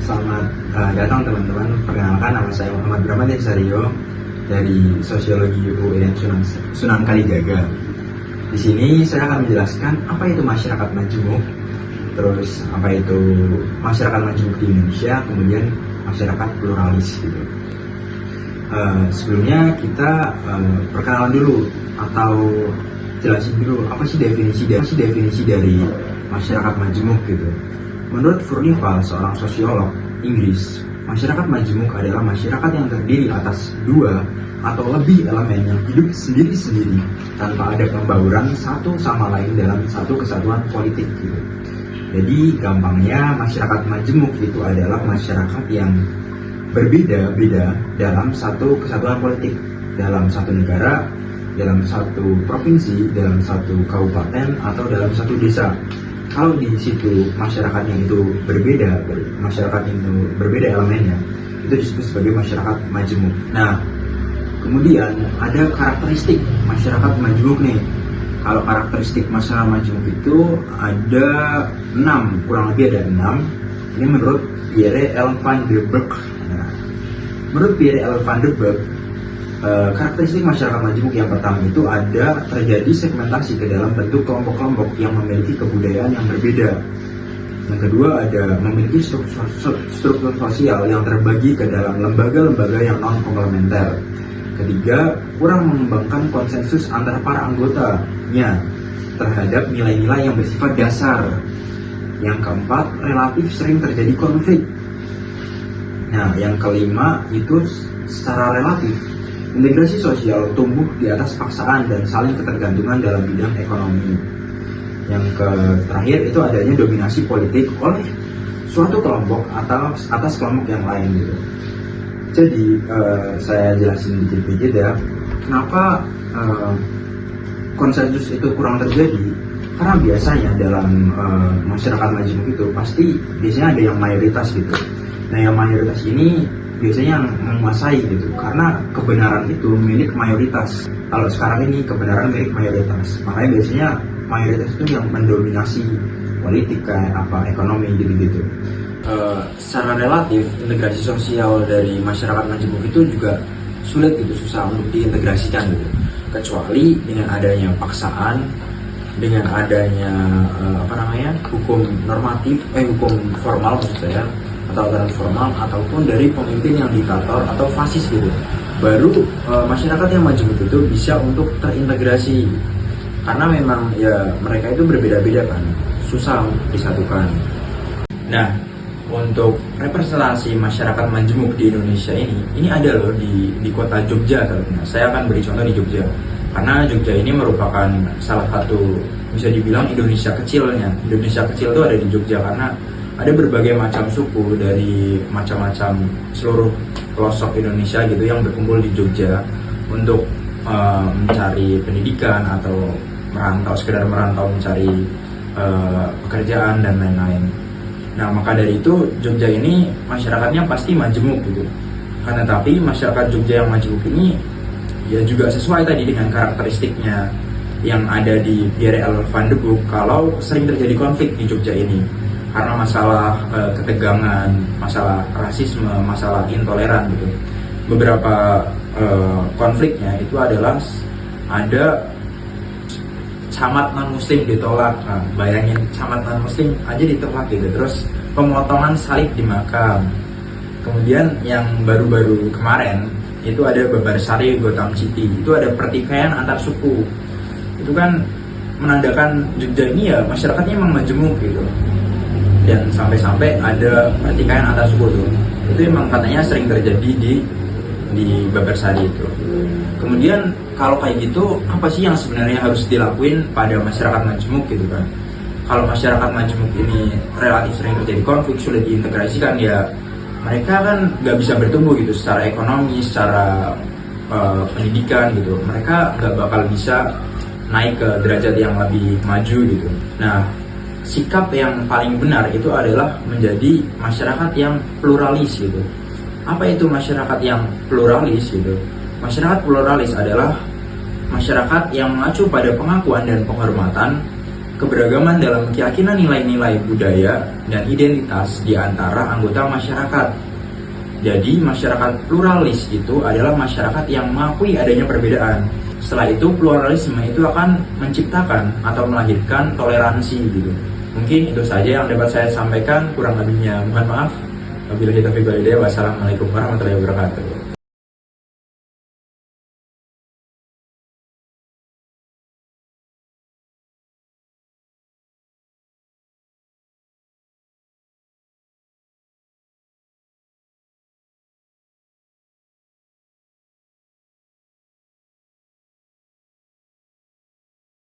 Selamat datang teman-teman. Perkenalkan, nama saya Muhammad Brahmadin Sario dari Sosiologi UIN Sunan Kalijaga. Di sini saya akan menjelaskan apa itu masyarakat majemuk, terus apa itu masyarakat majemuk di Indonesia, kemudian masyarakat pluralis gitu. Sebelumnya kita perkenalan dulu atau jelasin dulu apa sih definisi dari masyarakat majemuk gitu. Menurut Furnival, seorang sosiolog Inggris, masyarakat majemuk adalah masyarakat yang terdiri atas dua atau lebih elemen yang hidup sendiri-sendiri tanpa ada pembauran satu sama lain dalam satu kesatuan politik gitu. Jadi gampangnya masyarakat majemuk itu adalah masyarakat yang berbeda-beda dalam satu kesatuan politik, dalam satu negara, dalam satu provinsi, dalam satu kabupaten, atau dalam satu desa. Kalau di situ masyarakatnya itu berbeda, elemennya, itu disebut sebagai masyarakat majemuk. Nah, kemudian ada karakteristik masyarakat majemuk nih. Kalau karakteristik masyarakat majemuk itu ada 6, kurang lebih ada 6. Ini menurut Pierre L. van den Berg. Nah, menurut Pierre L. van den Berg, karakteristik masyarakat majemuk yang pertama itu ada terjadi segmentasi ke dalam bentuk kelompok-kelompok yang memiliki kebudayaan yang berbeda. Yang kedua ada memiliki struktur sosial yang terbagi ke dalam lembaga-lembaga yang non-komplementer. Ketiga, kurang mengembangkan konsensus antara para anggotanya terhadap nilai-nilai yang bersifat dasar. Yang keempat, relatif sering terjadi konflik. Nah, yang kelima itu secara relatif integrasi sosial tumbuh di atas paksaan dan saling ketergantungan dalam bidang ekonomi. Yang terakhir itu adanya dominasi politik oleh suatu kelompok atau atas kelompok yang lain gitu. Jadi saya jelasin dikit-dikit ya, kenapa konsensus itu kurang terjadi? Karena biasanya dalam masyarakat majemuk itu pasti biasanya ada yang mayoritas gitu. Nah, yang mayoritas ini biasanya yang menguasai gitu, karena kebenaran itu milik mayoritas. Kalau sekarang ini kebenaran milik mayoritas, makanya biasanya mayoritas itu yang mendominasi politik kayak apa, ekonomi gitu-gitu. Secara relatif integrasi sosial dari masyarakat majemuk itu juga sulit gitu, susah untuk diintegrasikan gitu, kecuali dengan adanya paksaan, dengan adanya hukum normatif, hukum formal maksud saya, atau aturan formal, ataupun dari pemimpin yang diktator atau fasis gitu, baru masyarakat yang majemuk itu bisa untuk terintegrasi. Karena memang ya mereka itu berbeda-beda kan, susah disatukan. Nah, untuk representasi masyarakat majemuk di Indonesia ini ada loh di kota Jogja terutama. Saya akan beri contoh di Jogja, karena Jogja ini merupakan salah satu, bisa dibilang Indonesia kecilnya. Indonesia kecil itu ada di Jogja karena ada berbagai macam suku dari macam-macam seluruh pelosok Indonesia gitu yang berkumpul di Jogja untuk mencari pendidikan atau sekedar merantau mencari pekerjaan dan lain-lain. Nah, maka dari itu Jogja ini masyarakatnya pasti majemuk gitu. Karena tapi masyarakat Jogja yang majemuk ini ya juga sesuai tadi dengan karakteristiknya yang ada di Pierre L. van den Berg, kalau sering terjadi konflik di Jogja ini karena masalah ketegangan, masalah rasisme, masalah intoleran gitu. Beberapa konfliknya itu adalah ada camat non-muslim ditolak. Nah, bayangin camat non-muslim aja ditolak gitu. Terus pemotongan salib di makam. Kemudian yang baru-baru kemarin itu ada Babarsari Gotham City, itu ada pertikaian antar suku. Itu kan menandakan Jogja ini ya masyarakatnya emang majemuk gitu. Dan sampai-sampai ada pertikaian antar suku tuh. Itu emang katanya sering terjadi di Babarsari itu. Kemudian kalau kayak gitu, apa sih yang sebenarnya harus dilakuin pada masyarakat majemuk gitu kan? Kalau masyarakat majemuk ini relatif sering terjadi konflik, sulit diintegrasikan, ya mereka kan nggak bisa bertumbuh gitu secara ekonomi, secara pendidikan gitu. Mereka nggak bakal bisa naik ke derajat yang lebih maju gitu. Nah, sikap yang paling benar itu adalah menjadi masyarakat yang pluralis gitu. Apa itu masyarakat yang pluralis gitu? Masyarakat pluralis adalah masyarakat yang mengacu pada pengakuan dan penghormatan keberagaman dalam keyakinan nilai-nilai budaya dan identitas di antara anggota masyarakat. Jadi masyarakat pluralis itu adalah masyarakat yang mengakui adanya perbedaan. Setelah itu pluralisme itu akan menciptakan atau melahirkan toleransi gitu. Mungkin itu saja yang dapat saya sampaikan, kurang lebihnya mohon maaf. Wabillahi taufiq wal hidayah. Wassalamualaikum warahmatullahi wabarakatuh.